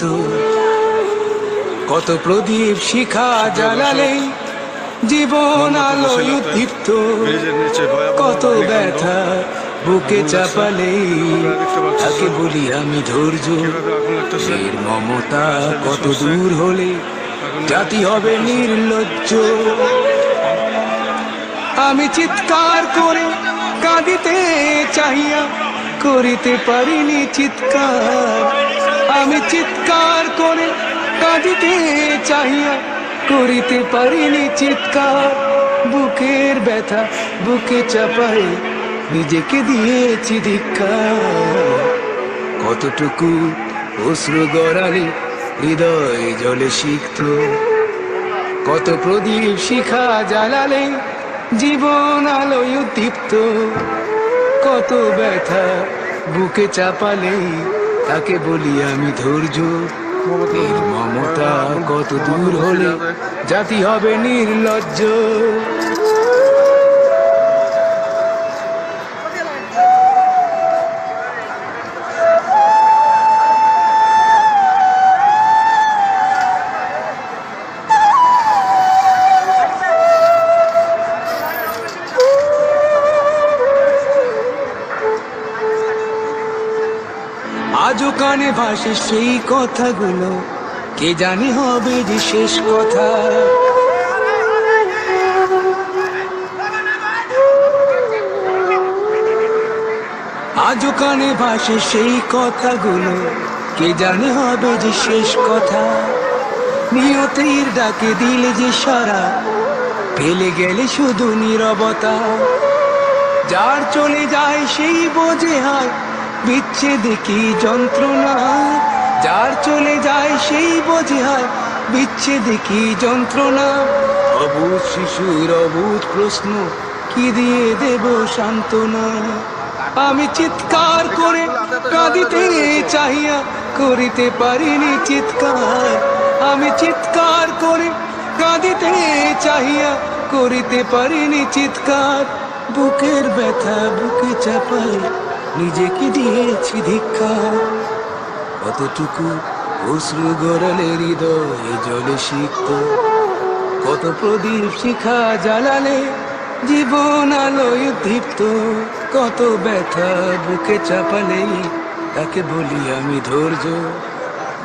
উদ্দীপ্ত, কত প্রদীপ শিখা জ্বালালে জীবন আলোয় উদ্দীপ্ত, কত ব্যথা বুকে চাপালে তাকে বলি আমি ধৈর্য। এর মমতা কত দূর হলে জাতি হবে নির্লজ্জ। আমি চিৎকার করে কাঁদিতে চাহিয়া করিতে পারিনি চিৎকার, আমি চিৎকার করে কাঁদিতে চাহিয়া করিতে পারিনি চিৎকার। বুকের ব্যথা বুকে চাপাই নিজেকে দিয়েছি ধিক্কার, কতটুকু অশ্রু গড়ালে হৃদয় জলে সিক্ত, কত প্রদীপ শিখা জ্বালালে জীবন আলোয় উদ্দীপ্ত, কত ব্যথা বুকে চাপালে তাকে বলি আমি ধৈর্য। এর মমতা কত দূর হলে জাতি হবে নির্লজ্জ। আজও কানে ভাসে সেই কথাগুলো, কে জানে হবে যে শেষ কথা। আজও কানে ভাসে সেই কথাগুলো, কে জানে হবে যে শেষ কথা। নিয়তির ডাকে দিলে যে সারা, ফেলে গেলে শুধু নীরবতা। যার চলে যায় সেই বোঝে হয় বিচ্ছেদে কি যন্ত্রণা, যার চলে যায় সেই বোঝে হয় বিচ্ছেদে কি যন্ত্রণা। অবুঝ শিশুর অবুঝ প্রশ্ন, কি দিয়ে দেব সান্ত্বনা। আমি চিৎকার করে কাঁদিতে চাহিয়া করিতে পারিনি চিৎকার, আমি চিৎকার করে কাঁদিতে চাহিয়া করিতে পারিনি চিৎকার। বুকের ব্যথা বুকে চাপাই নিজেকে দিয়েছি ধিক্কার, কতটুকু অশ্রু গড়ালে হৃদয়ে জলে সিক্ত, কত প্রদীপ শিখা জ্বালালে জীবন আলোয় উদ্দীপ্ত, কত ব্যথা বুকে চাপালে তাকে বলি আমি ধৈর্য।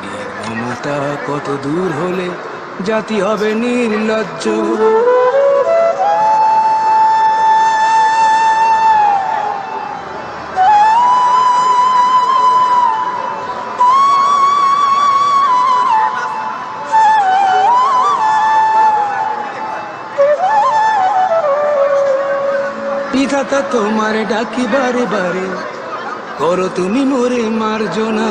নির্মমতা কত দূর হলে জাতি হবে নির্লজ্জ। বিধাতা তোমার ডাকি বারে বারে, করো তুমি মোরে মার্জনা।